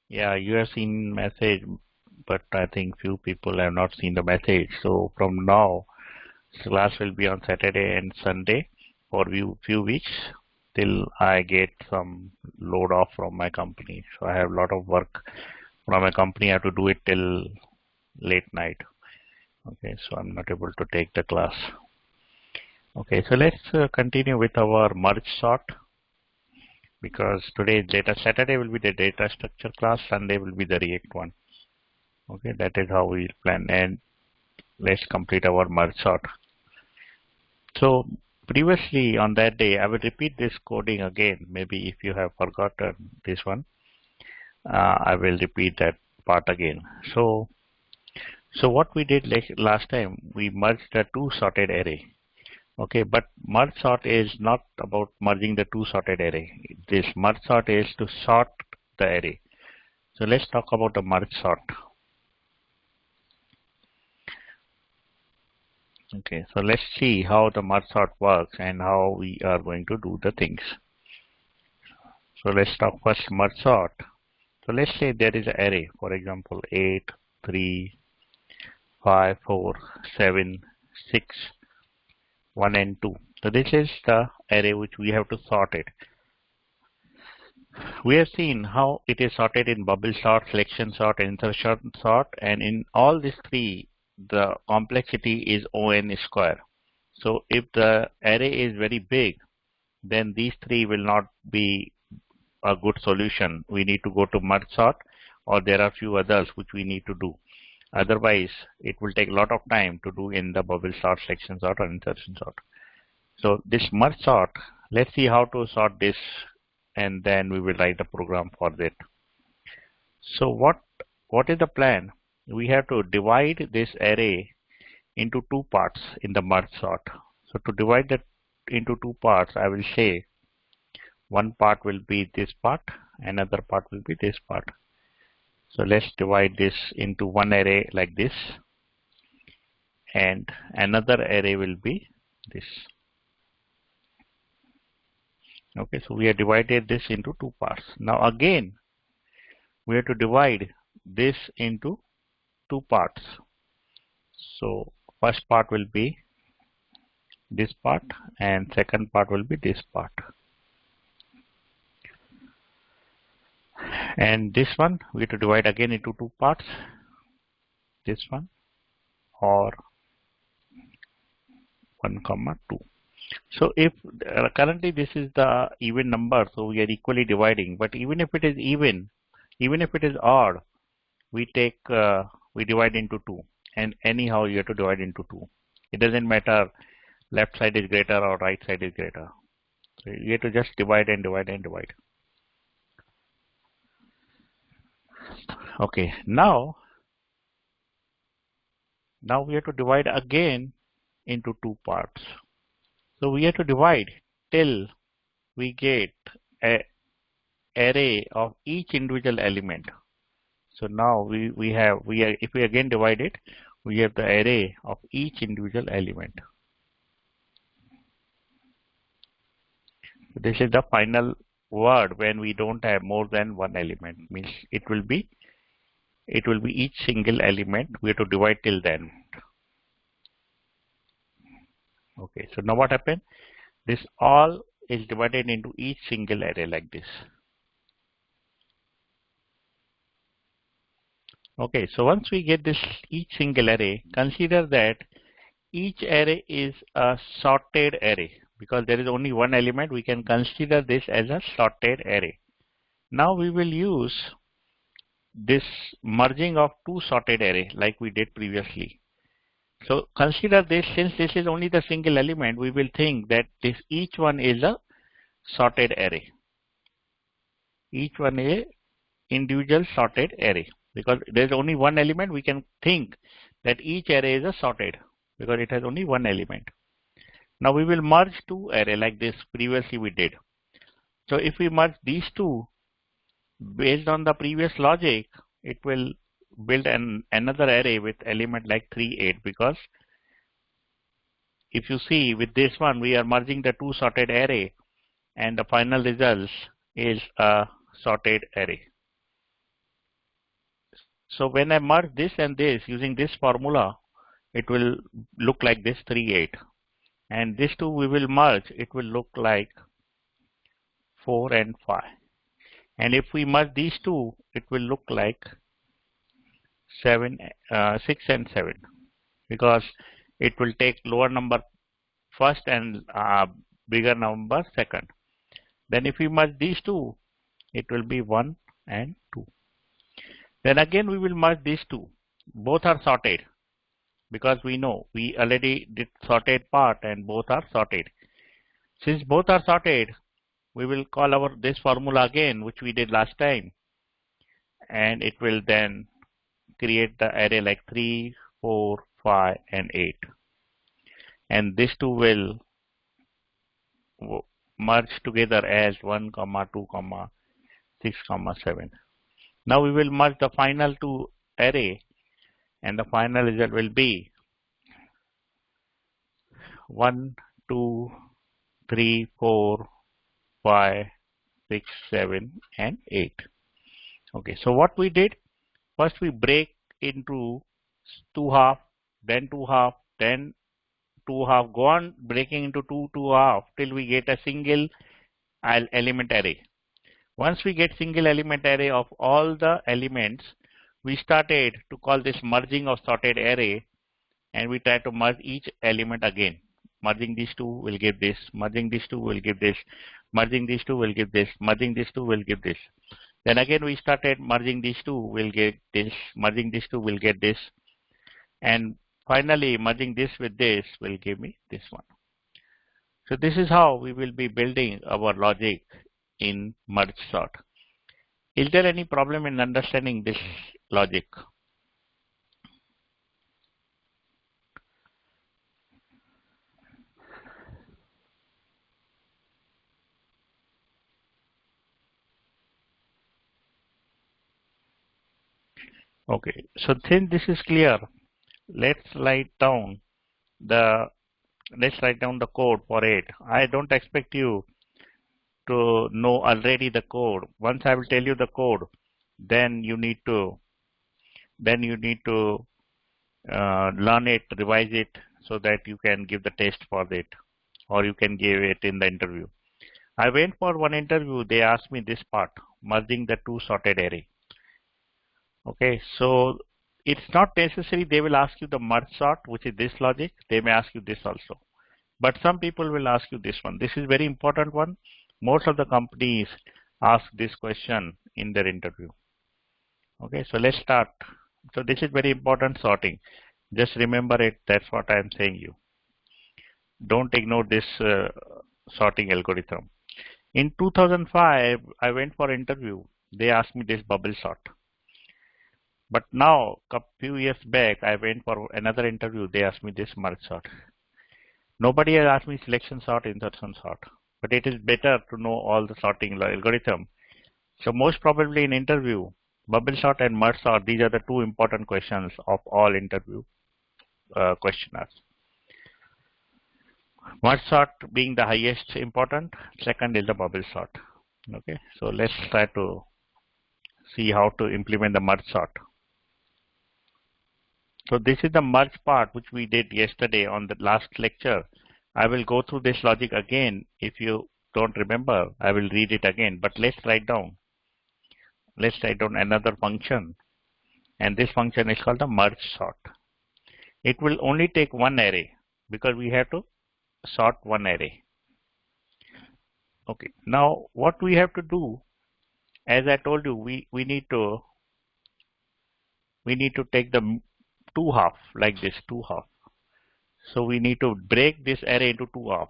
Yeah, you have seen message, but I think few people have not seen the message. So from now, class will be on Saturday and Sunday for few weeks till I get some load off from my company. So I have a lot of work from my company. I have to do it till late night. Okay, so I'm not able to take the class. Okay, so let's continue with our merge sort, because today data Saturday will be the data structure class, Sunday will be the React one. Okay, that is how we plan, and let's complete our merge sort. So previously on that day, I will repeat this coding again. Maybe if you have forgotten this one, I will repeat that part again. So what we did last time, we merged the two sorted array. Okay, but merge sort is not about merging the two sorted array. This merge sort is to sort the array. So let's talk about the merge sort. Okay, so let's see how the merge sort works and how we are going to do the things. So let's talk first merge sort. So let's say there is an array, for example, 8, 3, 5, 4, 7, 6, 1 and 2. So this is the array which we have to sort it. We have seen how it is sorted in bubble sort, selection sort, insertion sort, and in all these three, the complexity is O(n) square. So if the array is very big, then these three will not be a good solution. We need to go to merge sort, or there are few others which we need to do. Otherwise, it will take a lot of time to do in the bubble sort, selection sort, or insertion sort. So this merge sort, let's see how to sort this, and then we will write a program for that. So what is the plan? We have to divide this array into two parts in the merge sort. So to divide that into two parts, I will say one part will be this part, another part will be this part. So let's divide this into one array like this, and another array will be this. Okay, so we have divided this into two parts. Now again, we have to divide this into two parts. So first part will be this part, and second part will be this part. And this one we have to divide again into two parts, this one, or 1, 2. So if currently this is the even number, so we are equally dividing. But even if it is even, even if it is odd, we take we divide into 2, and anyhow you have to divide into 2. It doesn't matter left side is greater or right side is greater. So you have to just divide and divide and divide. Okay, now we have to divide again into two parts. So we have to divide till we get an array of each individual element. So now if we again divide it, we have the array of each individual element. So this is the final word when we don't have more than one element. Means it will be each single element. We have to divide till then. Okay, so now what happened? This all is divided into each single array like this. Okay, so once we get this each single array, consider that each array is a sorted array. Because there is only one element, we can consider this as a sorted array. Now we will use this merging of two sorted array like we did previously. So consider this, since this is only the single element, we will think that each one is a sorted array. Each one is individual sorted array. Because there is only one element, we can think that each array is a sorted, because it has only one element. Now we will merge two array like this previously we did. So if we merge these two, based on the previous logic, it will build another array with element like 3, 8, because if you see with this one, we are merging the two sorted array, and the final result is a sorted array. So when I merge this and this using this formula, it will look like this 3, 8. And this two we will merge, it will look like 4 and 5. And if we merge these two, it will look like 6 and 7, because it will take lower number first and bigger number second. Then if we merge these two, it will be 1 and 2. Then again we will merge these two. Both are sorted, because we know we already did sorted part and both are sorted. Since both are sorted, we will call our this formula again, which we did last time, and it will then create the array like 3, 4, 5 and 8. And these two will merge together as 1, 2, 6, 7. Now we will merge the final two array, and the final result will be 1, 2, 3, 4, 5, 6, 7 and 8. Okay, so what we did, first we break into 2 half, then 2 half, then 2 half, go on breaking into 2 half till we get a single element array. Once we get single element array of all the elements, we started to call this merging of sorted array, and we try to merge each element again. Merging these two will give this, merging these two will give this, merging these two will give this, merging these two will give this. Then again we started merging these two will get this, merging these two will get this, and finally merging this with this will give me this one. So this is how we will be building our logic in merge sort. Is there any problem in understanding this logic? Okay, so since this is clear, let's write down the code for it. I don't expect you to know already the code. Once I will tell you the code, then you need to learn it, revise it, so that you can give the test for it, or you can give it in the interview. I went for one interview. They asked me this part, merging the two sorted array. Okay, so it's not necessary they will ask you the merge sort, which is this logic. They may ask you this also, but some people will ask you this one. This is very important one. Most of the companies ask this question in their interview. Okay, so let's start. So this is very important, sorting. Just remember it. That's what I am saying you. Don't ignore this sorting algorithm. In 2005, I went for interview. They asked me this bubble sort. But now, a few years back, I went for another interview. They asked me this merge sort. Nobody has asked me selection sort, insertion sort. But it is better to know all the sorting algorithm. So most probably in interview, bubble sort and merge sort, these are the two important questions of all interview questionnaires. Merge sort being the highest important, second is the bubble sort. Okay, so let's try to see how to implement the merge sort. So this is the merge part which we did yesterday on the last lecture. I will go through this logic again. If you don't remember, I will read it again, but let's write down. Let's write down another function, and this function is called the merge sort. It will only take one array because we have to sort one array. Okay, now what we have to do, as I told you, we need to take the two half like this, two half. So we need to break this array into two half.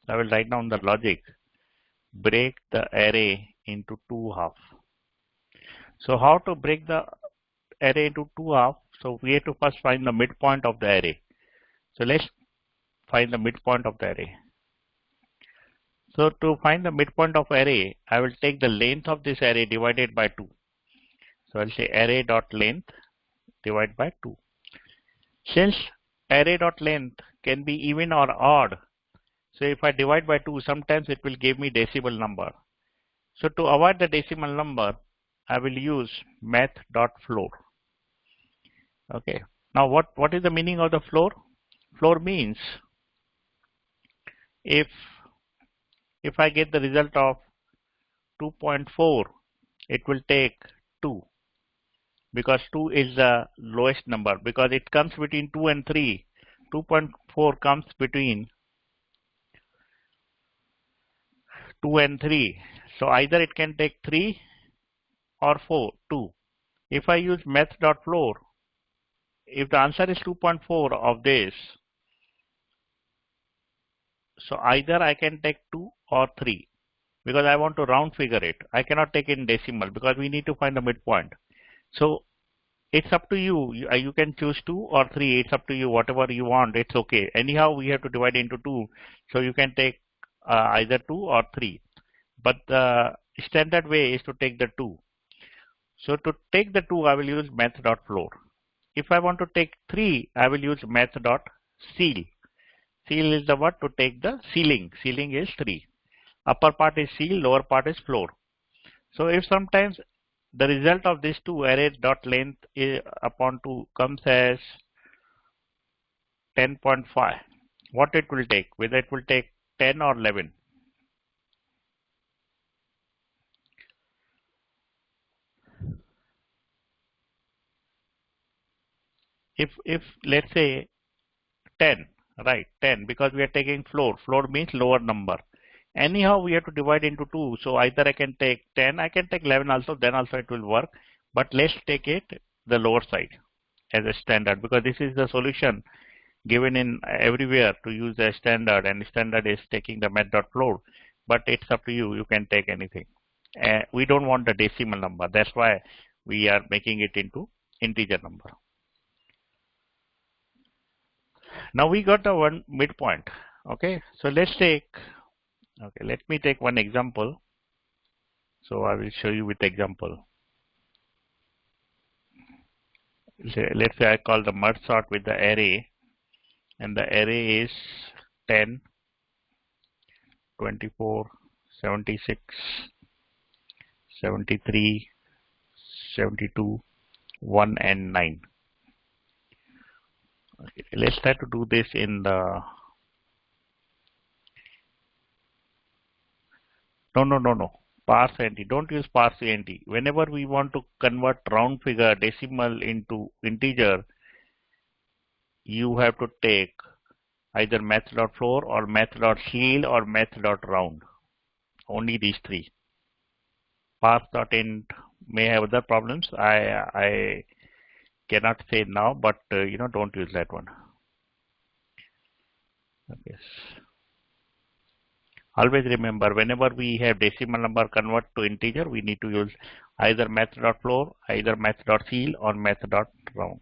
I will write down the logic. Break the array into two half. So how to break the array into two half? So we have to first find the midpoint of the array. So let's find the midpoint of the array. So to find the midpoint of array, I will take the length of this array divided by 2. So I'll say array dot length divided by 2. Since array dot length can be even or odd, so if I divide by 2, sometimes it will give me decimal number. So to avoid the decimal number, I will use math.floor. Okay. Now what is the meaning of the floor? Floor means if I get the result of 2.4, it will take 2 because 2 is the lowest number because it comes between 2 and 3. 2.4 comes between 2 and 3. So either it can take 3 or 4, 2. If I use math.floor, if the answer is 2.4 of this, so either I can take 2 or 3 because I want to round figure it. I cannot take it in decimal because we need to find the midpoint. So it's up to you. You can choose 2 or 3. It's up to you. Whatever you want, it's okay. Anyhow, we have to divide into 2. So you can take either 2 or 3. But the standard way is to take the 2. So to take the 2, I will use math.floor. If I want to take 3, I will use math.seal. Seal is the word to take the ceiling. Ceiling is 3. Upper part is seal, lower part is floor. So if sometimes the result of these two arrays dot length upon 2 comes as 10.5, what it will take? Whether it will take 10 or 11. If let's say 10, right, 10 because we are taking floor. Floor means lower number. Anyhow, we have to divide into 2. So either I can take 10, I can take 11 also, then also it will work. But let's take it the lower side as a standard because this is the solution given in everywhere to use a standard, and standard is taking the math.floor. But it's up to you. You can take anything. We don't want the decimal number. That's why we are making it into integer number. Now we got the one midpoint. Okay, so let's take. Okay, let me take one example. So I will show you with example. Let's say I call the merge sort with the array, and the array is 10, 24, 76, 73, 72, 1 and 9. Okay, let's try to do this in the no. Parse int. Don't use parse int. Whenever we want to convert round figure decimal into integer, you have to take either math.floor or math.seal or math.round. Only these three. Parse.int may have other problems. I cannot say now, but don't use that one. Okay. Always remember, whenever we have decimal number convert to integer, we need to use either math.floor, either math.seal or math.round.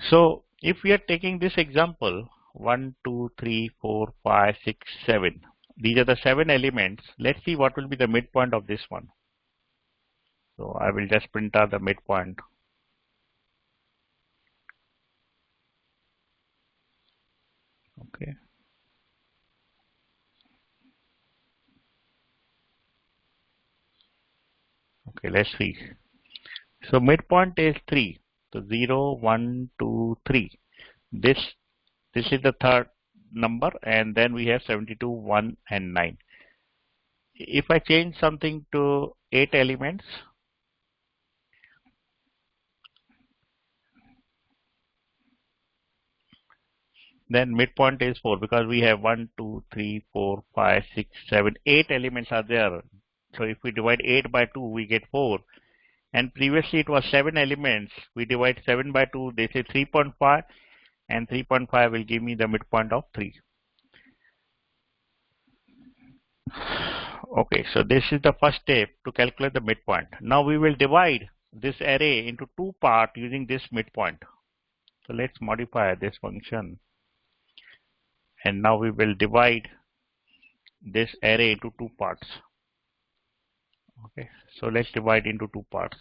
So if we are taking this example, 1, 2, 3, 4, 5, 6, 7. These are the 7 elements. Let's see what will be the midpoint of this one. So I will just print out the midpoint. Okay. Okay, let's see. So midpoint is 3. So 0, 1, 2, 3. This is the third number, and then we have 72, 1 and 9. If I change something to 8 elements, then midpoint is 4 because we have 1, 2, 3, 4, 5, 6, 7, 8 elements are there. So if we divide 8 by 2, we get 4. And previously it was 7 elements. We divide 7 by 2, they say 3.5, and 3.5 will give me the midpoint of 3. Okay, so this is the first step to calculate the midpoint. Now we will divide this array into 2 parts using this midpoint. So let's modify this function. And now we will divide this array into 2 parts. Okay, so let's divide into 2 parts.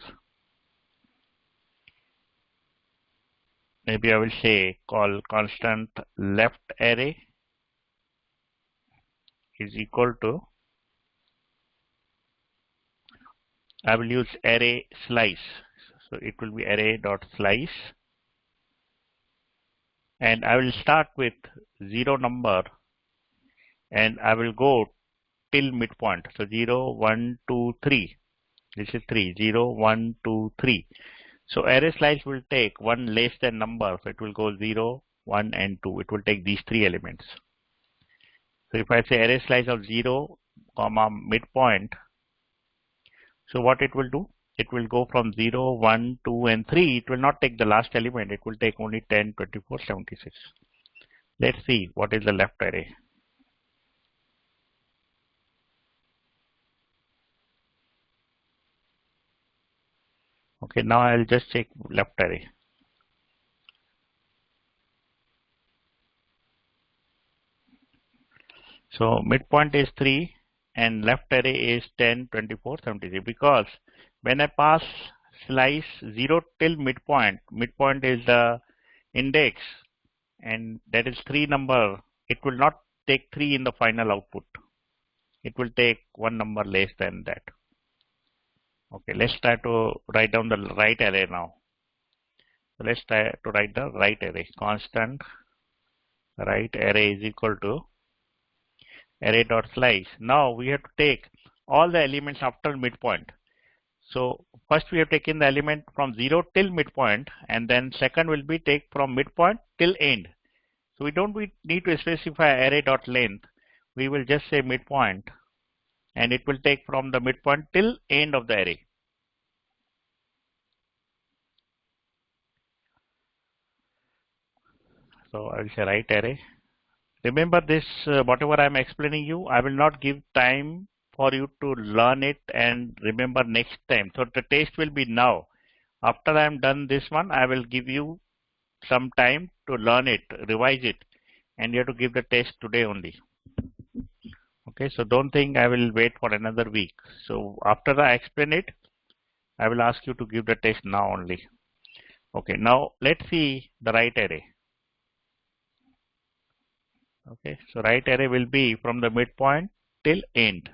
Maybe I will say call constant left array is equal to I will use array slice. So it will be array dot slice, and I will start with 0 number and I will go till midpoint. So 0, 1, 2, 3. This is 3. 0, 1, 2, 3. So array slice will take one less than number. So it will go 0, 1, and 2. It will take these 3 elements. So if I say array slice of 0, comma midpoint, so what it will do? It will go from 0, 1, 2, and 3. It will not take the last element. It will take only 10, 24, 76. Let's see what is the left array. Okay, now I'll just check left array. So midpoint is 3 and left array is 10, 24, 73, because when I pass slice 0 till midpoint, midpoint is the index and that is 3 number. It will not take 3 in the final output. It will take one number less than that. Okay, let's try to write down the right array now. So let's try to write the right array. Constant right array is equal to array dot slice. Now we have to take all the elements after midpoint. So first we have taken the element from 0 till midpoint, and then second will be take from midpoint till end. So we don't need to specify array dot length. We will just say midpoint, and it will take from the midpoint till end of the array. So I will say right array. Remember this, whatever I am explaining you, I will not give time for you to learn it and remember next time. So the test will be now. After I am done this one, I will give you some time to learn it, revise it, and you have to give the test today only. Okay, so don't think I will wait for another week. So after I explain it, I will ask you to give the test now only. Okay, now let's see the right array. Okay, so right array will be from the midpoint till end.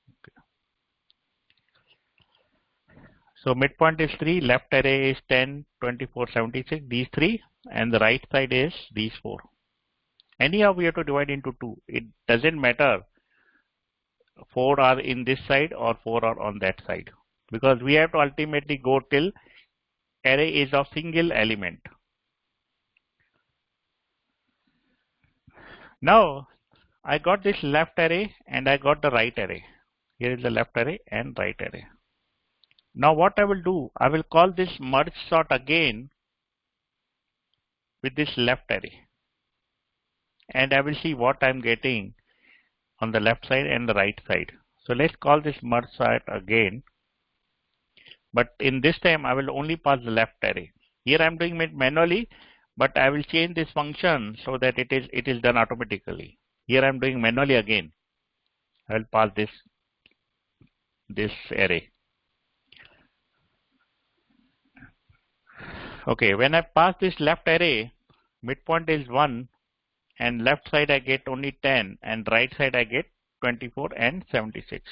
Okay. So midpoint is 3, left array is 10, 24, 76, these 3, and the right side is these 4. Anyhow, we have to divide into 2. It doesn't matter 4 are in this side or 4 are on that side, because we have to ultimately go till array is of single element. Now I got this left array and I got the right array. Here is the left array and right array. Now what I will do, I will call this merge sort again with this left array, and I will see what I'm getting on the left side and the right side. So let's call this merge sort again, but in this time I will only pass the left array. Here I'm doing it manually, but I will change this function so that it is done automatically. Here I'm doing manually again. I will pass this array. Okay, when I pass this left array, midpoint is 1 and left side I get only 10 and right side I get 24 and 76.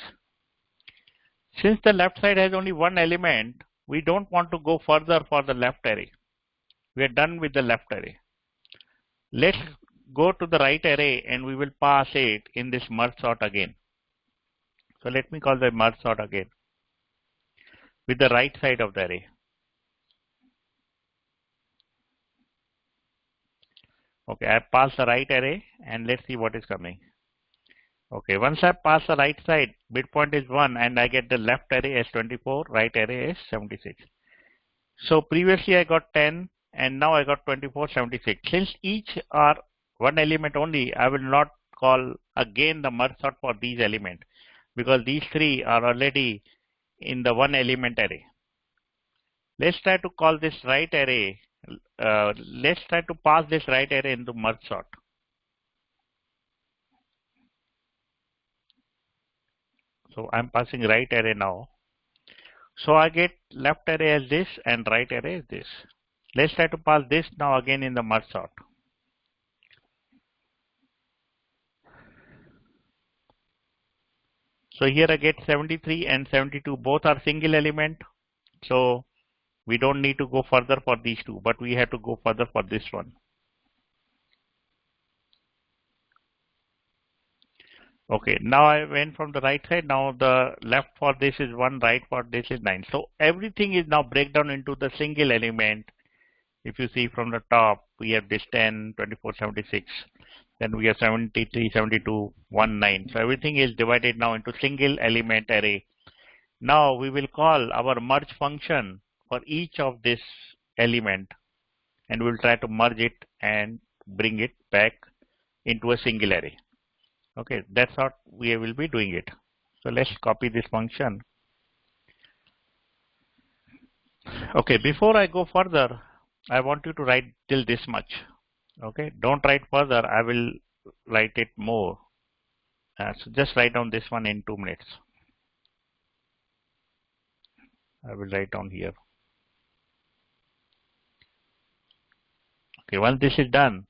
Since the left side has only one element, we don't want to go further for the left array. We are done with the left array. Let's go to the right array and we will pass it in this merge sort again. So let me call the merge sort again with the right side of the array. Okay, I pass the right array and let's see what is coming. Okay, once I pass the right side, midpoint is 1 and I get the left array as 24, right array is 76. So previously I got 10 and now I got 24, 76. Since each are one element only, I will not call again the merge sort for these elements, because these 3 are already in the one element array. Let's try to call this right array. Let's try to pass this right array into merge sort. So I'm passing right array now. So I get left array as this and right array as this. Let's try to pass this now again in the merge sort. So here I get 73 and 72, both are single element. So we don't need to go further for these two, but we have to go further for this one. Okay, now I went from the right side. Now the left for this is 1, right for this is 9. So everything is now breakdown into the single element. If you see from the top, we have this 10, 24, 76. Then we have 73, 72, 1, 9. So everything is divided now into single element array. Now we will call our merge function for each of this element, and we'll try to merge it and bring it back into a single array. Okay, that's how we will be doing it. So let's copy this function. Okay, before I go further, I want you to write till this much. Okay, don't write further. I will write it more. So just write down this one in 2 minutes. I will write down here. Okay, once this is done,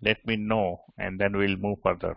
let me know and then we'll move further.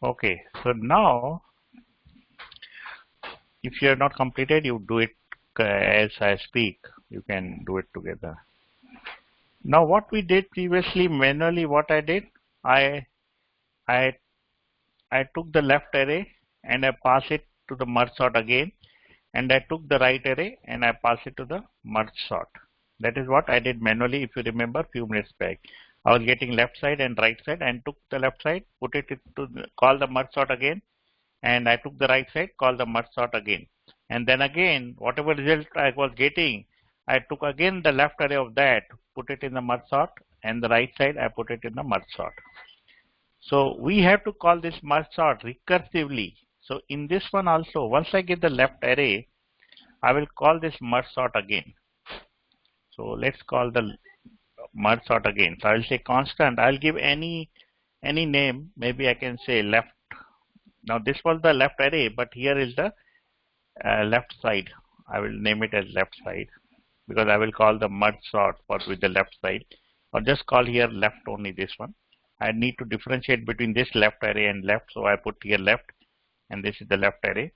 Okay, so now if you have not completed, you do it as I speak. You can do it together. Now what we did previously manually, what I did, I I I took the left array and I pass it to the merge sort again, and I took the right array and I pass it to the merge sort. That is what I did manually, if you remember, few minutes back. I was getting left side and right side, and took the left side, put it to call the merge sort again, and I took the right side, call the merge sort again. And then again, whatever result I was getting, I took again the left array of that, put it in the merge sort, and the right side I put it in the merge sort. So we have to call this merge sort recursively. So in this one also, once I get the left array, I will call this merge sort again. So let's call the merge sort again. So I will say constant. I'll give any name. Maybe I can say left. Now this was the left array, but here is the left side. I will name it as left side because I will call the merge sort with the left side, or just call here left only, this one. I need to differentiate between this left array and left, so I put here left, and this is the left array.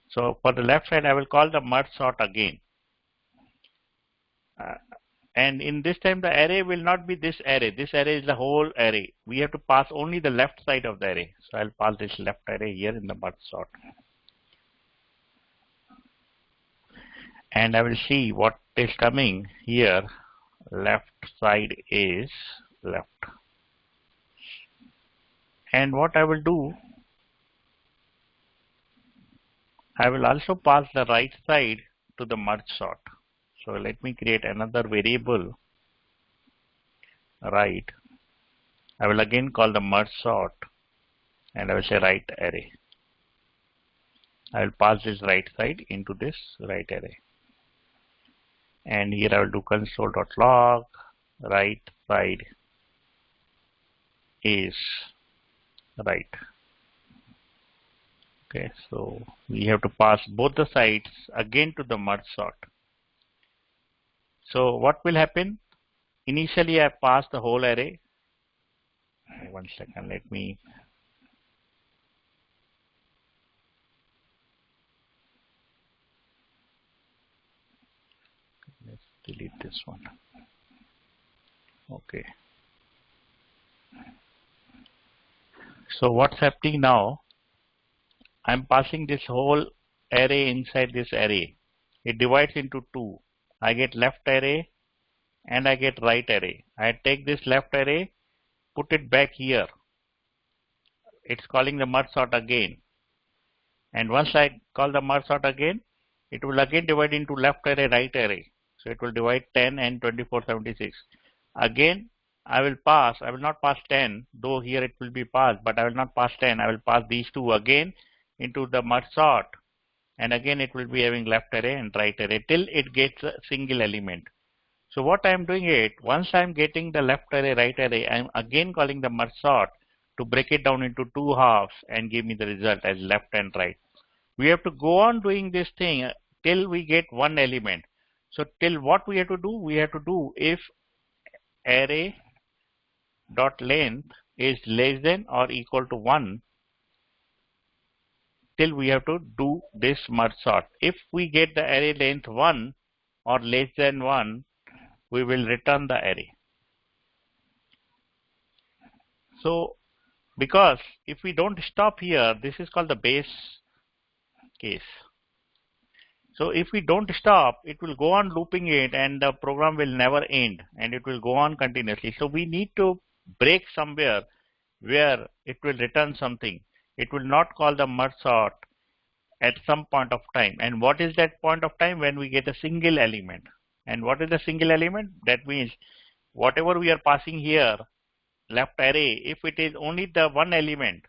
So for the left side, I will call the merge sort again. And in this time, the array will not be this array. This array is the whole array. We have to pass only the left side of the array. So I'll pass this left array here in the merge sort. And I will see what is coming here. Left side is left. And what I will do, I will also pass the right side to the merge sort. So let me create another variable, right. I will again call the merge sort, and I will say right array. I will pass this right side into this right array. And here I will do console.log right side is right. Okay, so we have to pass both the sides again to the merge sort. So what will happen? Initially I pass the whole array. One second, let me let's delete this one. Okay. So what's happening now? I'm passing this whole array inside this array. It divides into two. I get left array and I get right array. I take this left array, put it back here. It's calling the merge sort again. And once I call the merge sort again, it will again divide into left array, right array. So it will divide 10 and 2476. Again, I will not pass 10, though here it will be passed, but I will not pass 10. I will pass these two again into the merge sort. And again it will be having left array and right array till it gets a single element. So what I am doing it, once I am getting the left array, right array, I am again calling the merge sort to break it down into two halves and give me the result as left and right. We have to go on doing this thing till we get one element. So till what we have to do? We have to do if array dot length is less than or equal to 1, till we have to do this merge sort. If we get the array length 1 or less than 1, we will return the array. So because if we don't stop here, this is called the base case. So if we don't stop, it will go on looping it and the program will never end and it will go on continuously. So we need to break somewhere where it will return something. It will not call the merge sort at some point of time. And what is that point of time? When we get a single element. And what is the single element? That means whatever we are passing here, left array, if it is only the one element,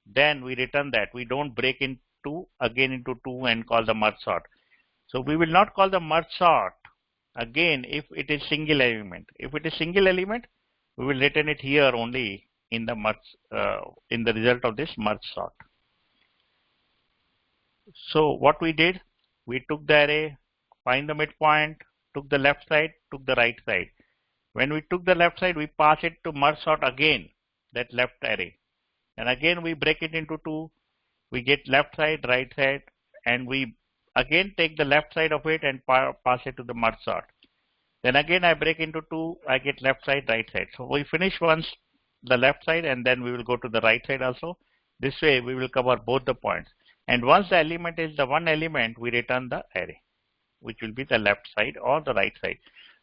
then we return that. We don't break into again into two and call the merge sort. So we will not call the merge sort again if it is single element. If it is single element, we will return it here only in the merge in the result of this merge sort. So what we did, we took the array, find the midpoint, took the left side, took the right side. When we took the left side, we pass it to merge sort again, that left array. And again we break it into two. We get left side, right side, and we again take the left side of it and pass it to the merge sort. Then again I break into two, I get left side, right side. So we finish once the left side and then we will go to the right side also. This way we will cover both the points. And once the element is the one element, we return the array, which will be the left side or the right side.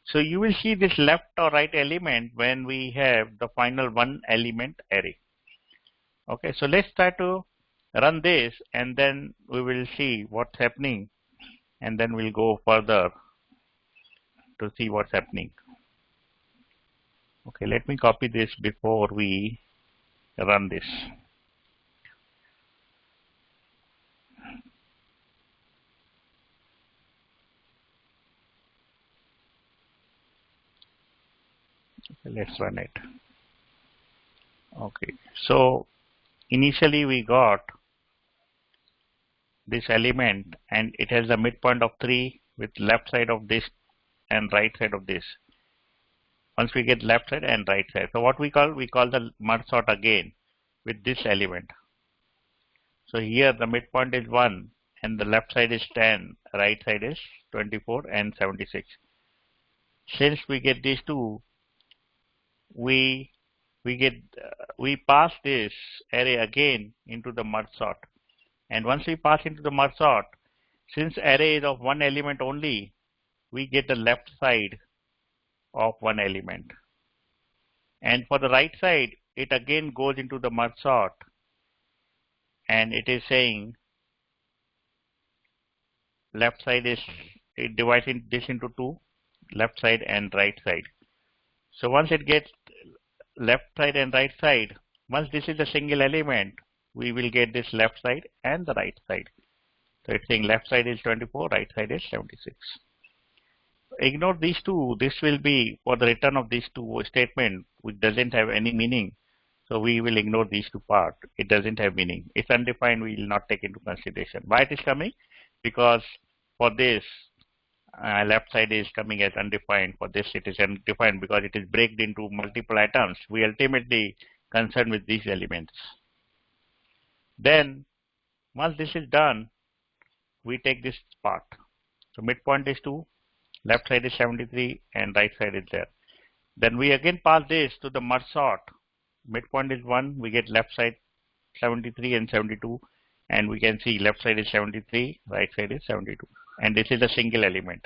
So you will see this left or right element when we have the final one element array. Okay, so let's try to run this and then we will see what's happening and then we'll go further to see what's happening. Okay, let me copy this before we run this. Okay, let's run it. Okay, so initially we got this element and it has a midpoint of 3 with left side of this and right side of this. Once we get left side and right side, so what we call the merge sort again with this element. So here the midpoint is 1 and the left side is 10, right side is 24 and 76. Since we get these two, we pass this array again into the merge sort. And once we pass into the merge sort, since array is of one element only, we get the left side of one element. And for the right side, it again goes into the merge sort and it is saying left side is, it divides this into two, left side and right side. So once it gets left side and right side, once this is a single element, we will get this left side and the right side. So it's saying left side is 24, right side is 76. Ignore these two. This will be for the return of these two statement, which doesn't have any meaning. So we will ignore these two parts. It doesn't have meaning. It's undefined. We will not take into consideration. Why it is coming? Because for this, left side is coming as undefined. For this, it is undefined because it is breaked into multiple items. We ultimately concerned with these elements. Then, once this is done, we take this part. So midpoint is 2, left side is 73, and right side is there. Then we again pass this to the merge sort. Midpoint is 1, we get left side 73 and 72, and we can see left side is 73, right side is 72. And this is a single element.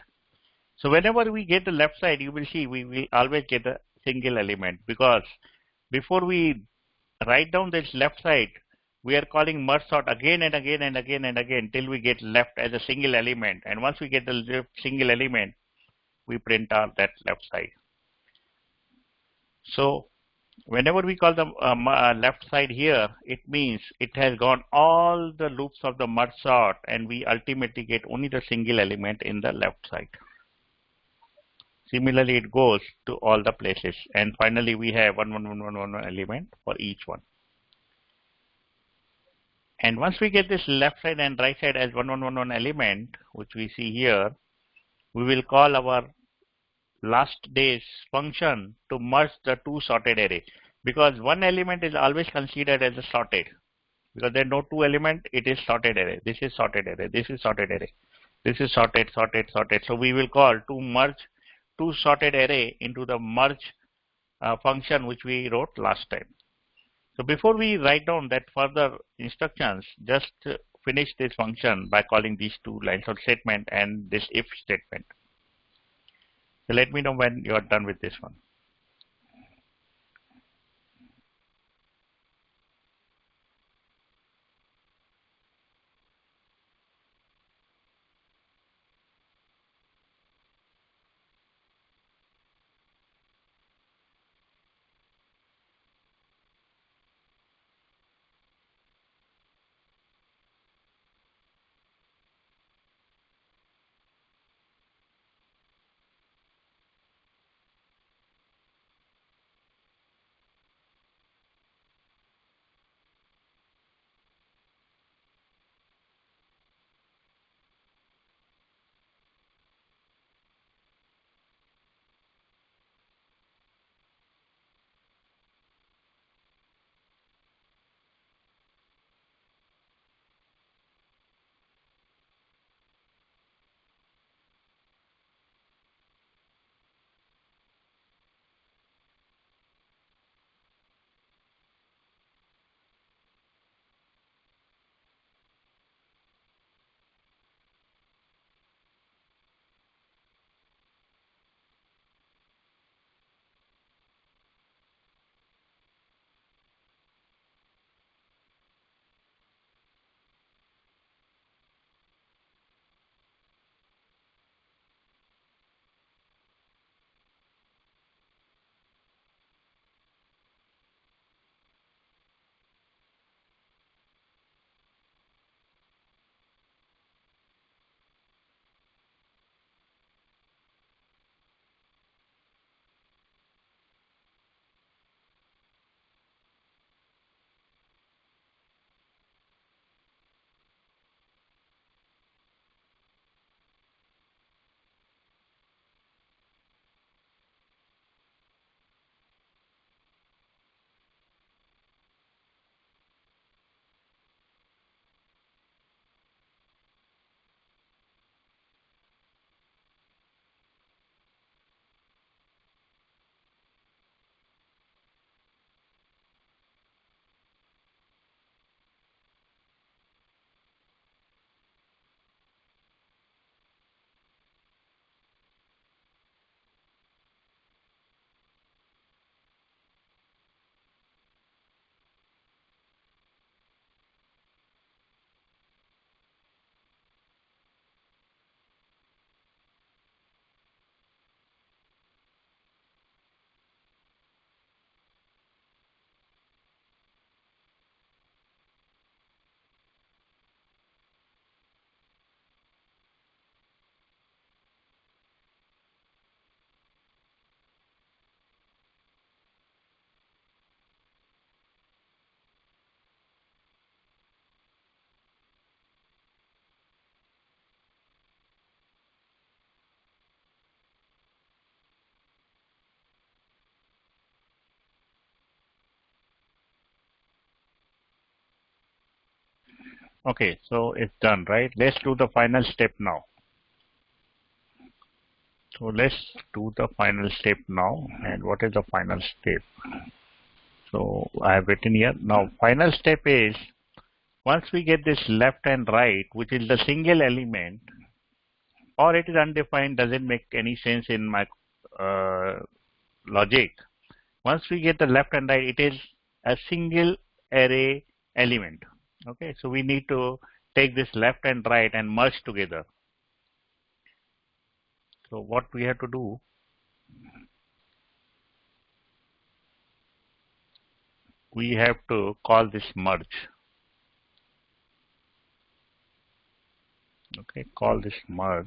So whenever we get the left side, you will see we will always get a single element, because before we write down this left side, we are calling merge sort again and again and again and again till we get left as a single element. And once we get the left single element, we print out that left side. So whenever we call the left side here, it means it has gone all the loops of the merge sort and we ultimately get only the single element in the left side. Similarly, it goes to all the places, and finally we have one element for each one. And once we get this left side and right side as one element, which we see here, we will call our last day's function to merge the two sorted array, because one element is always considered as a sorted, because there are no two element, it is sorted array. This is sorted array, this is sorted array, this is sorted, sorted, sorted. So we will call to merge two sorted array into the merge function which we wrote last time. So before we write down that further instructions, just finish this function by calling these two lines of statement and this if statement. So let me know when you are done with this one. Okay, so it's done, right? Let's do the final step now. So let's do the final step now. And what is the final step? So I have written here. Now, final step is once we get this left and right, which is the single element, or it is undefined, doesn't make any sense in my logic. Once we get the left and right, it is a single array element. Okay, so we need to take this left and right and merge together. So what we have to do, we have to call this merge. Okay, call this merge.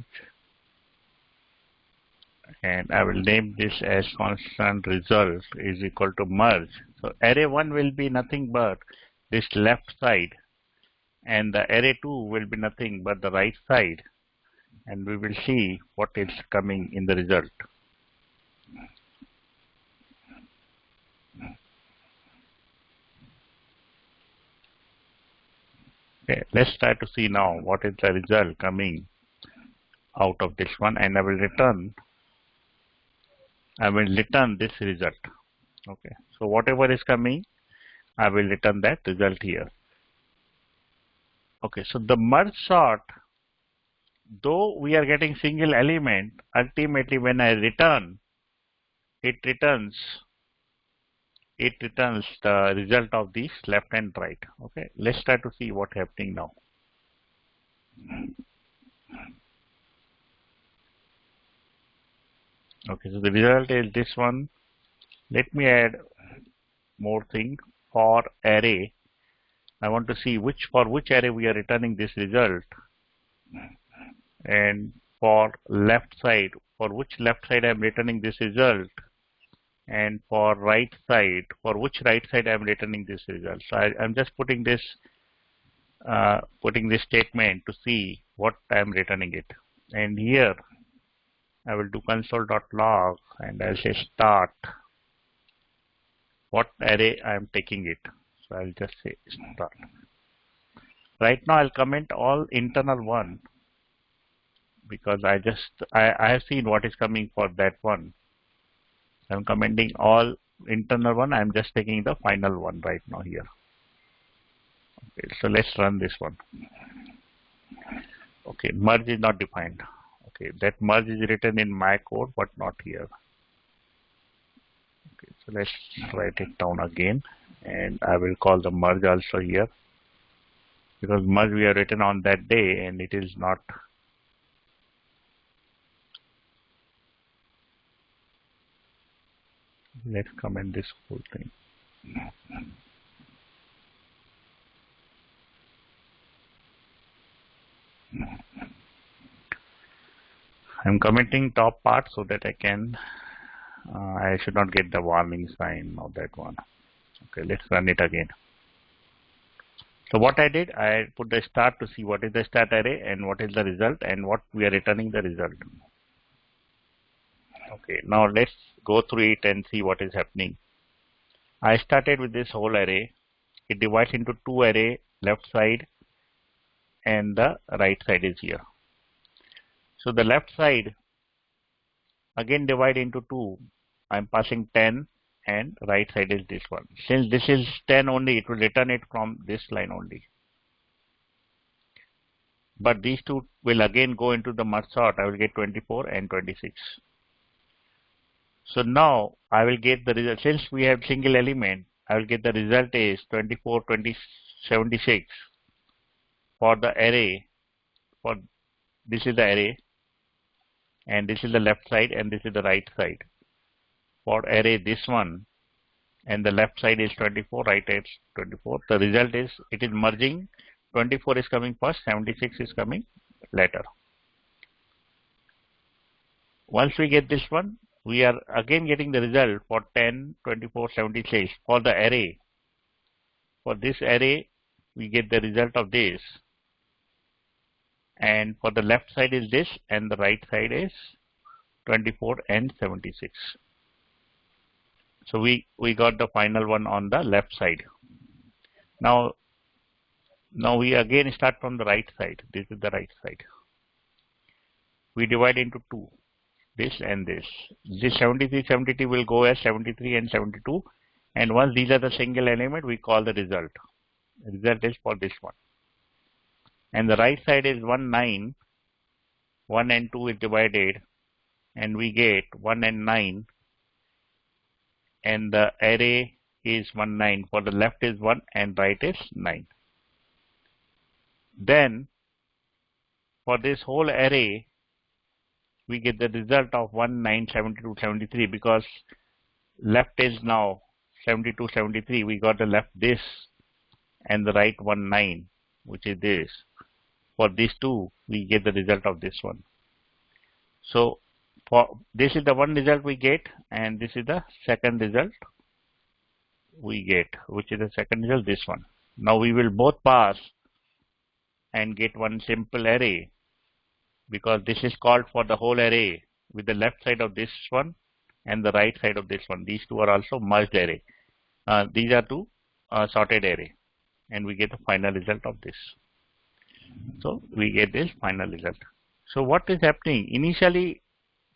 And I will name this as constant result is equal to merge. So array 1 will be nothing but this left side, and the array 2 will be nothing but the right side, and we will see what is coming in the result. Okay, let's try to see now what is the result coming out of this one, and I will return this result. Okay, so whatever is coming, I will return that result here. Okay, so the merge sort, though we are getting single element, ultimately when I return, it returns the result of this left and right. Okay, let's try to see what's happening now. Okay, so the result is this one. Let me add more thing. For array, I want to see for which array we are returning this result, and for left side, for which left side I am returning this result, and for right side, for which right side I am returning this result. So I'm just putting this statement to see what I am returning it. And here I will do console.log, and I'll say start what array I am taking it. So I'll just say start. Right now I'll comment all internal one, because I have seen what is coming for that one. I'm commenting all internal one. I'm just taking the final one right now here. Okay, so let's run this one. Okay, merge is not defined. Okay, that merge is written in my code, but not here. Okay, so let's write it down again, and I will call the merge also here, because merge we have written on that day, and it is not. Let's comment this whole thing. I'm commenting top part so that I can, I should not get the warning sign of that one. Okay, let's run it again. So what I did, I put the start to see what is the start array and what is the result and what we are returning the result. Okay, now let's go through it and see what is happening. I started with this whole array. It divides into two array, left side and the right side is here. So the left side again divide into two. I'm passing 10 and right side is this one. Since this is 10 only, it will return it from this line only. But these two will again go into the merge sort. I will get 24 and 26. So now I will get the result. Since we have single element, I will get the result is 24, 20, 76 for the array. For this is the array, and this is the left side, and this is the right side. For array this one, and the left side is 24, right side is 24. The result is it is merging. 24 is coming first, 76 is coming later. Once we get this one, we are again getting the result for 10, 24, 76 for the array. For this array, we get the result of this. And for the left side is this, and the right side is 24 and 76. So we got the final one on the left side. Now Now we again start from the right side. This is the right side. We divide into two, this and this. This 73, 72 will go as 73 and 72. And once these are the single element, we call the result. The result is for this one. And the right side is 1, 9. 1 and 2 is divided. And we get 1 and 9. And the array is 1, 9. For the left is 1 and right is 9. Then for this whole array, we get the result of 1, 9, 72, 73 because left is now 72, 73. We got the left this and the right 1, 9, which is this. For these two, we get the result of this one. So for this is the one result we get, and this is the second result we get, which is the second result, this one. Now we will both pass and get one simple array, because this is called for the whole array with the left side of this one and the right side of this one. These two are also merged array. These are two sorted array, and we get the final result of this. So we get this final result. So what is happening? Initially,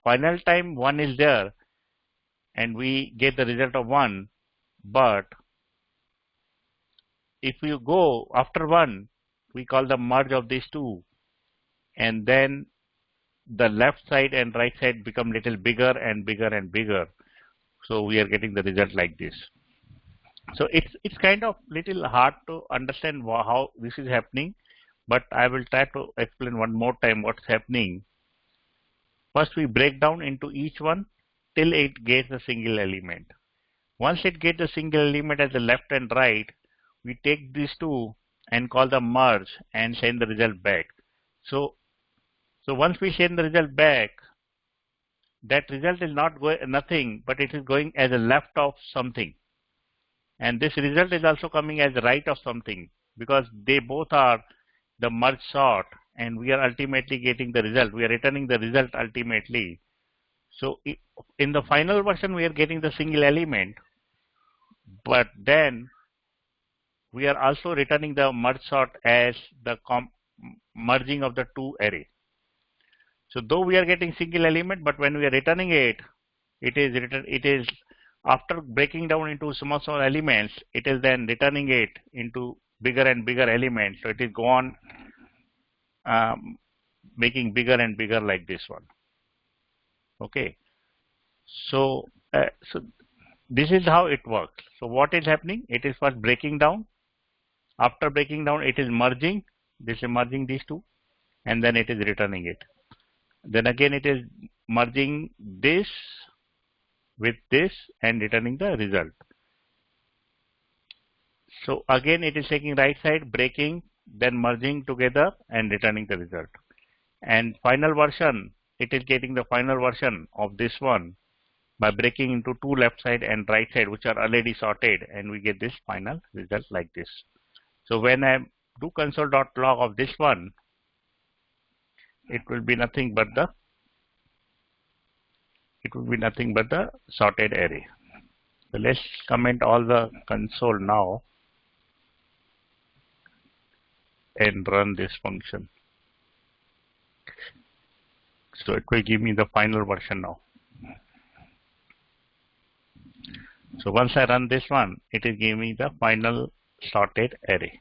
final time 1 is there, and we get the result of 1. But if you go after 1, we call the merge of these two, and then the left side and right side become little bigger and bigger and bigger. So we are getting the result like this. So it's kind of little hard to understand how this is happening, but I will try to explain one more time what's happening. First, we break down into each one till it gets a single element. Once it gets a single element as the left and right, we take these two and call the merge and send the result back. So once we send the result back, that result is not going nothing, but it is going as a left of something. And this result is also coming as right of something, because they both are the merge sort, and we are ultimately getting the result. We are returning the result ultimately. So in the final version, we are getting the single element, but then we are also returning the merge sort as the merging of the two array. So though we are getting single element, but when we are returning it, it is after breaking down into small elements, it is then returning it into bigger and bigger elements. So it is gone making bigger and bigger like this one. Okay. So this is how it works. So what is happening? It is first breaking down. After breaking down, it is merging. This is merging these two, and then it is returning it. Then again, it is merging this with this and returning the result. So again, it is taking right side, breaking, then merging together and returning the result. And final version, it is getting the final version of this one by breaking into two left side and right side, which are already sorted, and we get this final result like this. So when I do console.log of this one, it will be nothing but the sorted array. So let's comment all the console now and run this function. So it will give me the final version now. So once I run this one, it is giving me the final sorted array.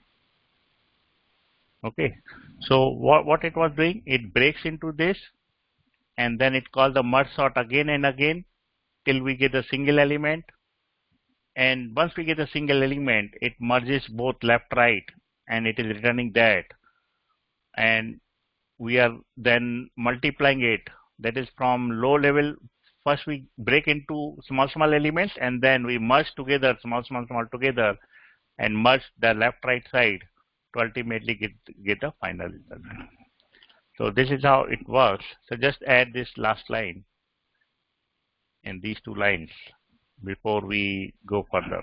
Okay. So what it was doing, it breaks into this, and then it calls the merge sort again and again till we get a single element. And once we get a single element, it merges both left, right, and it is returning that. And we are then multiplying it. That is from low level. First we break into small elements, and then we merge together small together and merge the left right side to ultimately get the final result. So this is how it works. So just add this last line and these two lines before we go further.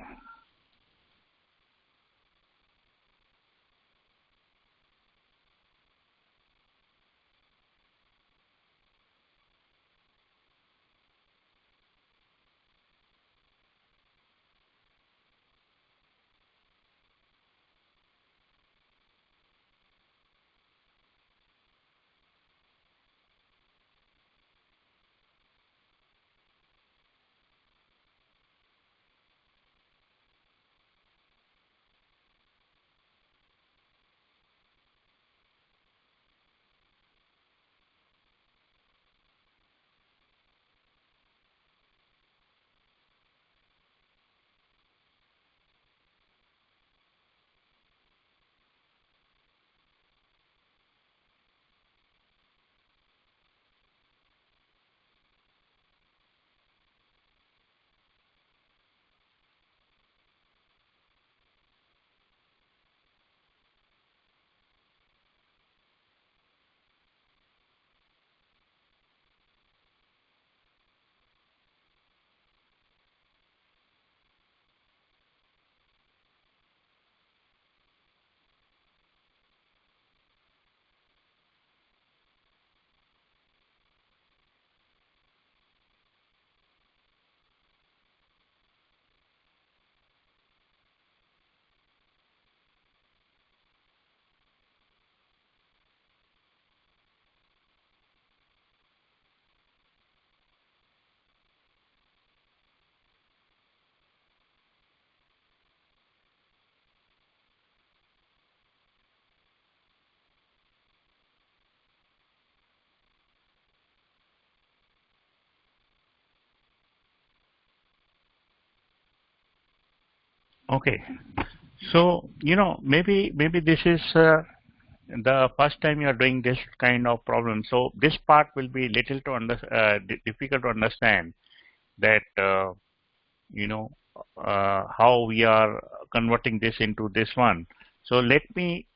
Okay. So, maybe this is the first time you are doing this kind of problem. So this part will be little to difficult to understand that you know how we are converting this into this one. So let me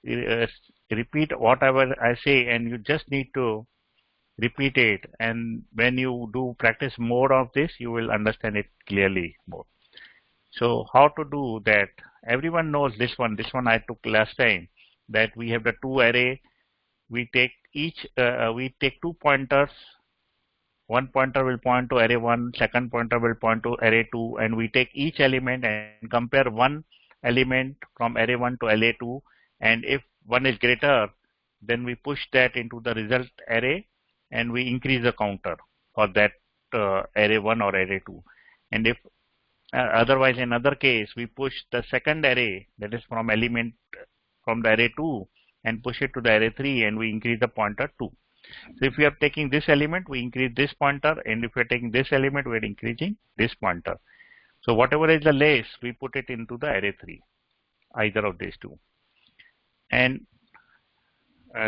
repeat whatever I say, and you just need to repeat it. And when you do practice more of this, you will understand it clearly more. So how to do that? Everyone knows this one. This one I took last time. That we have the two array. We take 2 pointers. One pointer will point to array 1, second pointer will point to array 2, and we take each element and compare one element from array 1 to array 2, and if one is greater, then we push that into the result array and we increase the counter for that array 1 or array 2. And if otherwise, in other case, we push the second array, that is from element from the array 2, and push it to the array 3, and we increase the pointer 2. So if we are taking this element, we increase this pointer, and if we are taking this element, we are increasing this pointer. So whatever is the less, we put it into the array 3, either of these two. And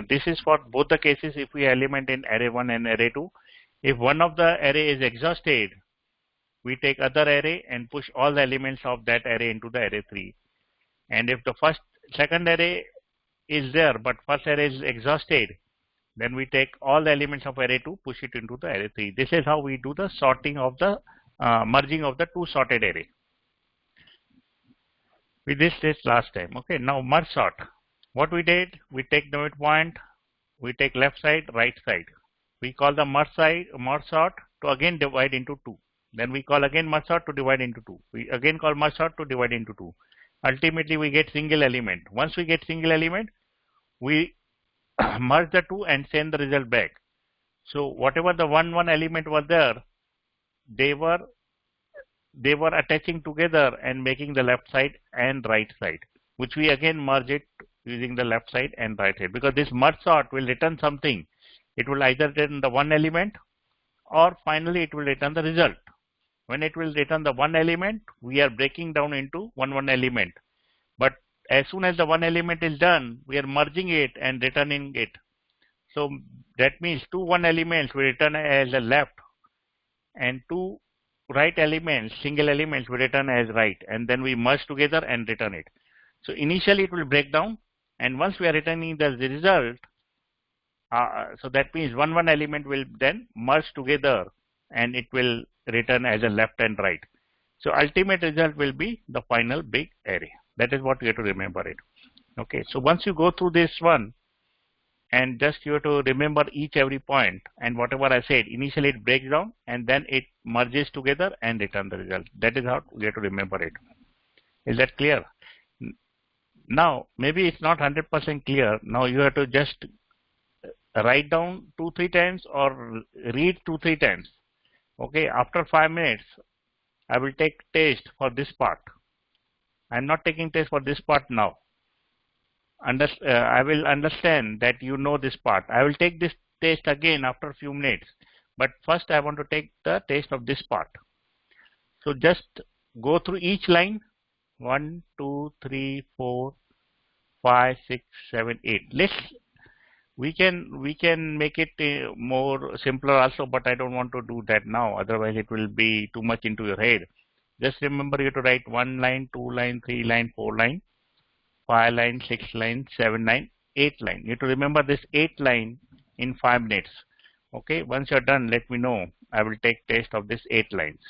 this is for both the cases if we element in array 1 and array 2. If one of the array is exhausted, we take other array and push all the elements of that array into the array 3. And if the second array is there, but first array is exhausted, then we take all the elements of array 2, push it into the array 3. This is how we do the sorting of the merging of the two sorted array. We did this last time. Okay, now merge sort. What we did, we take the midpoint, we take left side, right side. We call the merge sort to again divide into 2. Then we call again merge sort to divide into 2. We again call merge sort to divide into 2. Ultimately, we get single element. Once we get single element, we merge the two and send the result back. So whatever the one element was there, they were attaching together and making the left side and right side, which we again merge it using the left side and right side, because this merge sort will return something. It will either return the one element, or finally it will return the result. When it will return the one element, we are breaking down into one element. But as soon as the one element is done, we are merging it and returning it. So that means two one elements we return as a left, and two right elements, single elements, we return as right, and then we merge together and return it. So initially it will break down, and once we are returning the result, so that means one element will then merge together and it will return as a left and right. So ultimate result will be the final big array. That is what you have to remember it. Okay, so once you go through this one, and just you have to remember every point, and whatever I said, initially it breaks down and then it merges together and return the result. That is how we have to remember it. Is that clear? Now maybe it's not 100% clear. Now you have to just write down 2-3 times or read 2-3 times. Okay, after 5 minutes I will take test for this part. I'm not taking test for this part now. I will understand that you know this part. I will take this test again after a few minutes, but first I want to take the test of this part. So just go through each line. 1, 2, 3, 4, 5, 6, 7, 8. We can make it more simpler also, but I don't want to do that now. Otherwise, it will be too much into your head. Just remember, you have to write 1 line, 2 line, 3 line, 4 line, 5 line, 6 line, 7 line, 8 line. You have to remember this 8 line in 5 minutes. Okay, once you're done, let me know. I will take test of this 8 lines.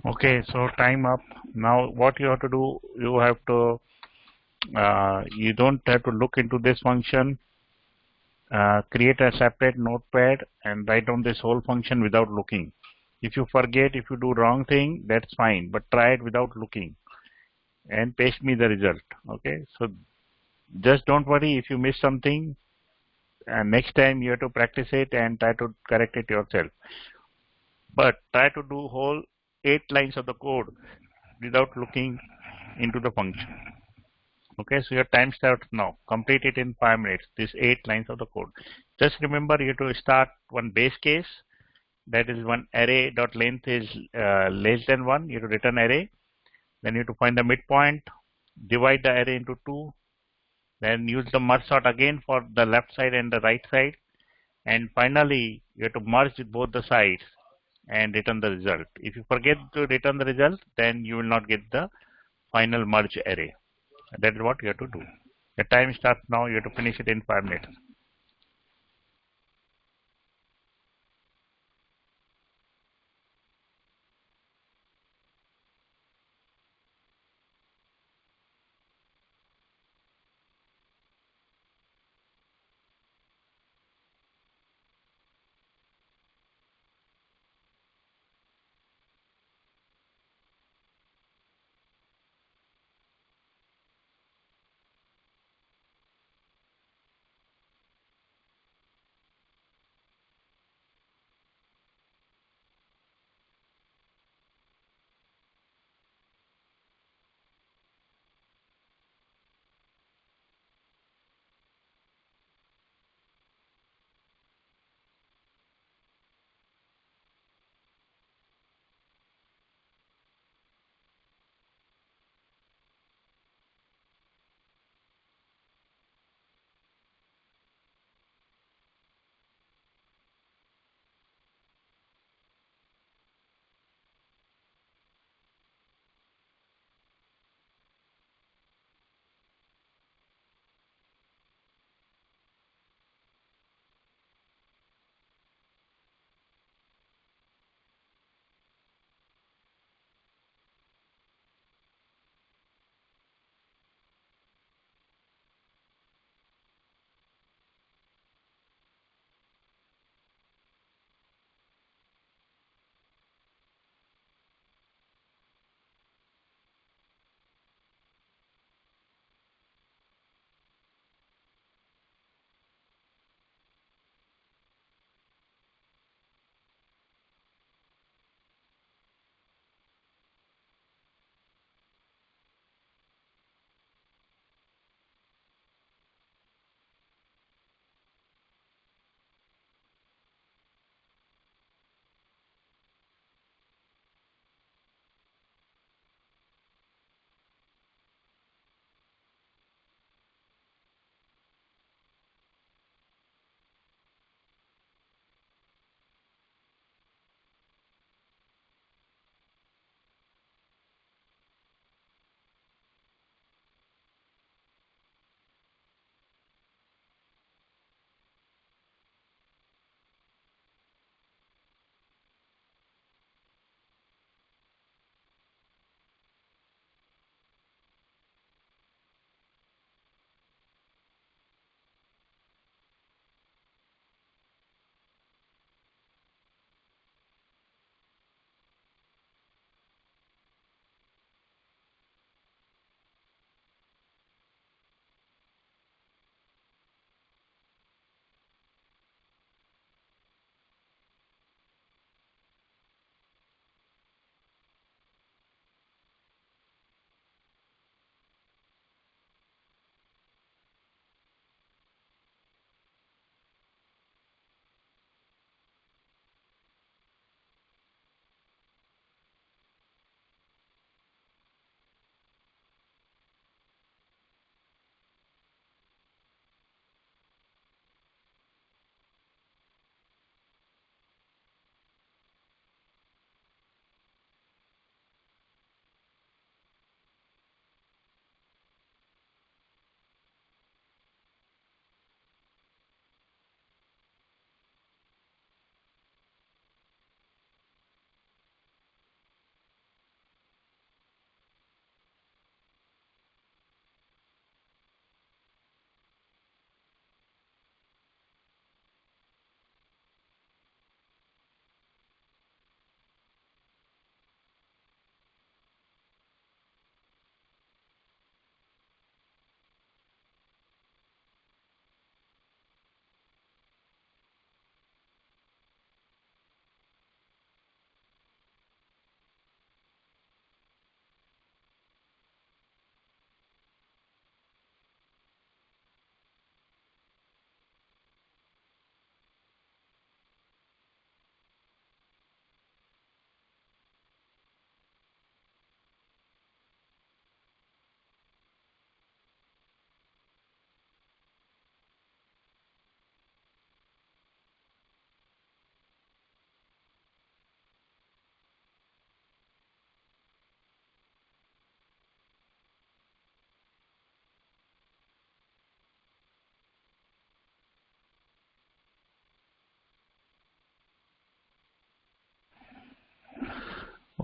Okay, so time up. Now what you have to do, you have to, you don't have to look into this function. Create a separate notepad and write down this whole function without looking. If you forget, if you do wrong thing, that's fine, but try it without looking and paste me the result. Okay, so just don't worry if you miss something. Next time you have to practice it and try to correct it yourself. But try to do whole 8 lines of the code without looking into the function. Okay, so your time starts now. Complete it in 5 minutes. These 8 lines of the code. Just remember you have to start one base case. That is when array dot length is less than 1. You have to return array. Then you have to find the midpoint. Divide the array into 2. Then use the merge sort again for the left side and the right side. And finally, you have to merge both the sides and return the result. If you forget to return the result, then you will not get the final merge array. That is what you have to do. The time starts now. You have to finish it in 5 minutes.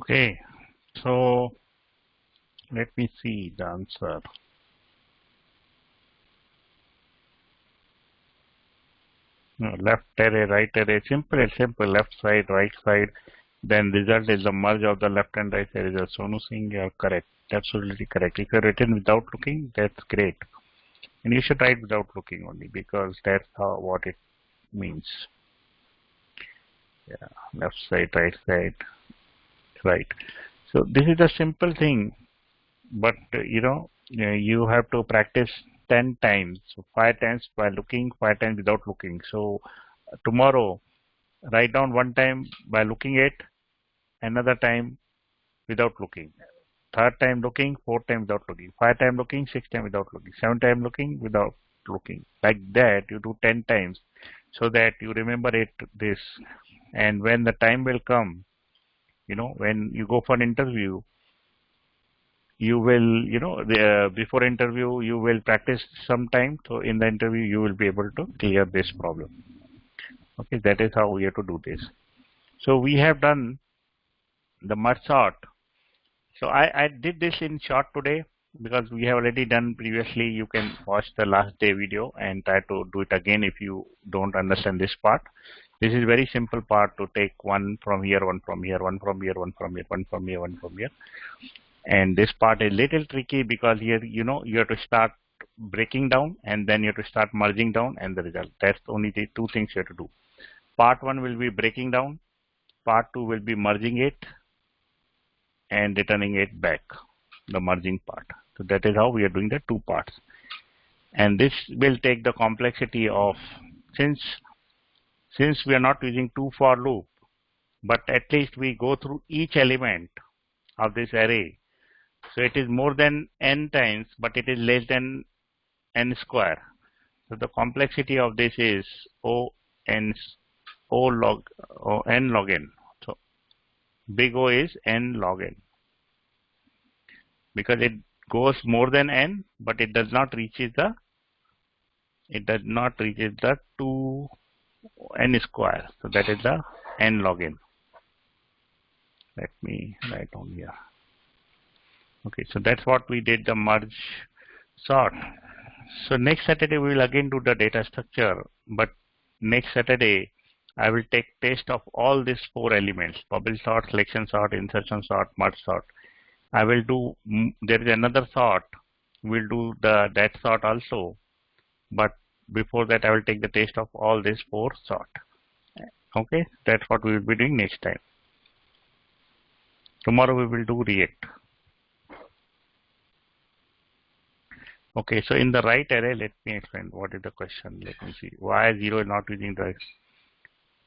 Okay, so let me see the answer. No, left array, right array, simple, left side, right side. Then result is the merge of the left and right side. Is Sonu Singh, you are correct. Absolutely correct. If you written without looking, that's great. And you should write without looking only, because that's how what it means. Yeah, left side, right side, right. So this is a simple thing, but you have to practice 10 times. So 5 times by looking, 5 times without looking. So tomorrow, write down 1 time by looking at, another time without looking, third time looking, fourth time without looking, 5 time looking, 6 time without looking, 7 time looking without looking. Like that, you do 10 times so that you remember this. And when the time will come, when you go for an interview, you will, before interview, you will practice some time. So in the interview, you will be able to clear this problem. Okay, that is how we have to do this. So we have done the merge sort. So I did this in short today because we have already done previously. You can watch the last day video and try to do it again if you don't understand this part. This is very simple part to take one from here, one from here, one from here, one from here, one from here, one from here. And this part is little tricky because here, you have to start breaking down and then you have to start merging down and the result. That's only the two things you have to do. Part one will be breaking down. Part two will be merging it and returning it back, the merging part. So that is how we are doing the two parts. And this will take the complexity of, since we are not using two for loop, but at least we go through each element of this array. So it is more than n times, but it is less than n square. So the complexity of this is n log n. So big O is n log n, because it goes more than n, but it does not reach the 2 n square. So that is the n log n. Let me write down here. Okay, so that's what we did, the merge sort. So next Saturday we will again do the data structure, but next Saturday I will take test of all these 4 elements: bubble sort, selection sort, insertion sort, merge sort. I will do, there is another sort, we'll do that sort also, but before that I will take the test of all these 4 sort. Okay, that's what we will be doing next time. Tomorrow we will do React. Okay, so in the right array, let me explain what is the question. Let me see. Why 0 is not using the...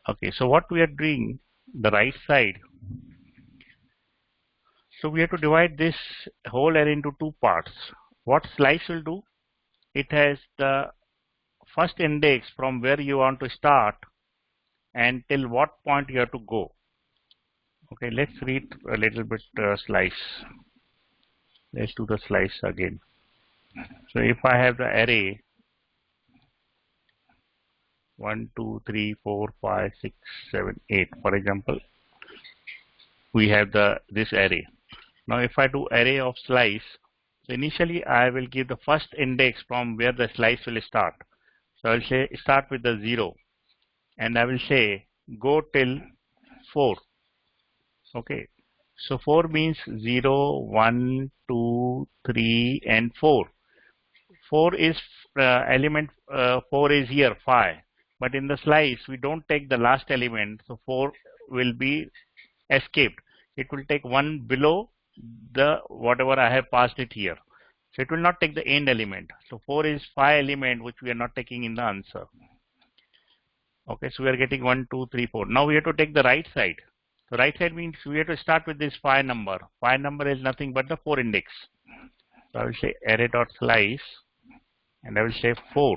Okay, so what we are doing, the right side. So we have to divide this whole array into 2 parts. What slice will do? It has the first index from where you want to start and till what point you have to go. Okay, let's read a little bit slice. Let's do the slice again. So if I have the array 1, 2, 3, 4, 5, 6, 7, 8, for example, we have this array. Now if I do array of slice, so initially I will give the first index from where the slice will start. So I will say start with the 0 and I will say go till 4. Okay, so 4 means 0, 1, 2, 3 and 4. 4 is element 4 is here 5, but in the slice we don't take the last element, so 4 will be escaped. It will take one below the whatever I have passed it here, so it will not take the end element. So 4 is 5 element which we are not taking in the answer. Okay, so we are getting 1, 2, 3, 4. Now we have to take the right side. So right side means we have to start with this 5 number. 5 number is nothing but the 4 index. So I will say array.slice and I will say 4.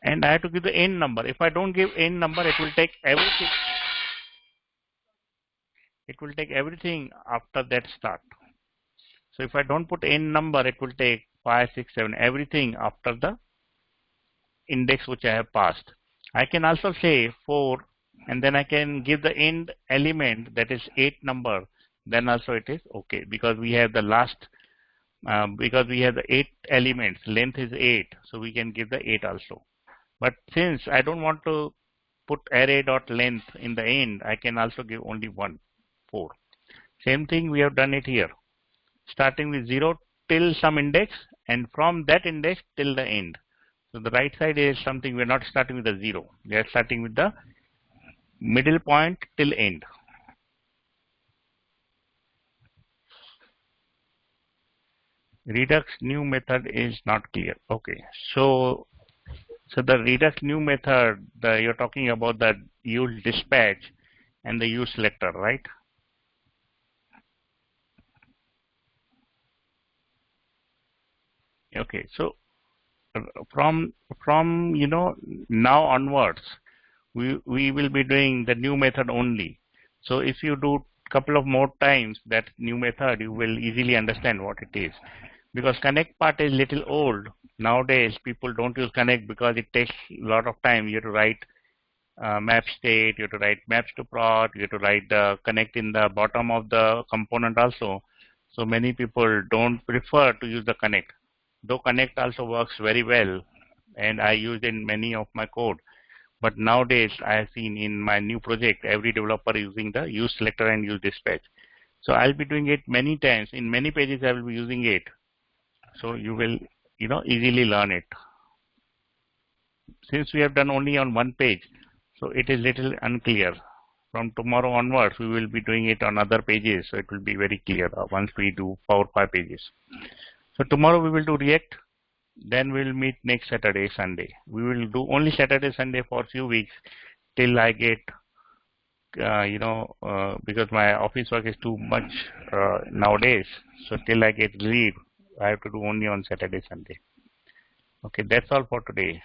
And I have to give the n number. If I don't give n number, it will take everything. It will take everything after that start. So if I don't put n number, it will take 5, 6, 7, everything after the index which I have passed. I can also say 4 and then I can give the end element, that is 8 number. then also it is okay, because we have the last, because we have the 8 elements, length is 8, so we can give the 8 also. But since I don't want to put array dot length in the end, I can also give only 1, 4. Same thing we have done it here, starting with 0 till some index, and from that index till the end. So the right side is something, we're not starting with the 0, we are starting with the middle point till end. Redux new method is not clear. Okay, so the Redux new method, you're talking about the use dispatch and the use selector, right? Okay, so from now onwards, we will be doing the new method only. So if you do couple of more times that new method, you will easily understand what it is. Because connect part is little old. Nowadays, people don't use connect because it takes a lot of time. You have to write map state, you have to write maps to prod, you have to write the connect in the bottom of the component also. So many people don't prefer to use the connect. Though connect also works very well, and I use in many of my code. But nowadays, I have seen in my new project, every developer using the use selector and use dispatch. So I'll be doing it many times. In many pages, I will be using it. So you will, easily learn it. Since we have done only on one page, so it is little unclear. From tomorrow onwards, we will be doing it on other pages, so it will be very clear once we do 4 or 5 pages. So tomorrow we will do React, then we will meet next Saturday, Sunday. We will do only Saturday, Sunday for a few weeks till I get, because my office work is too much nowadays, so till I get leave, I have to do only on Saturday, Sunday. Okay, that's all for today.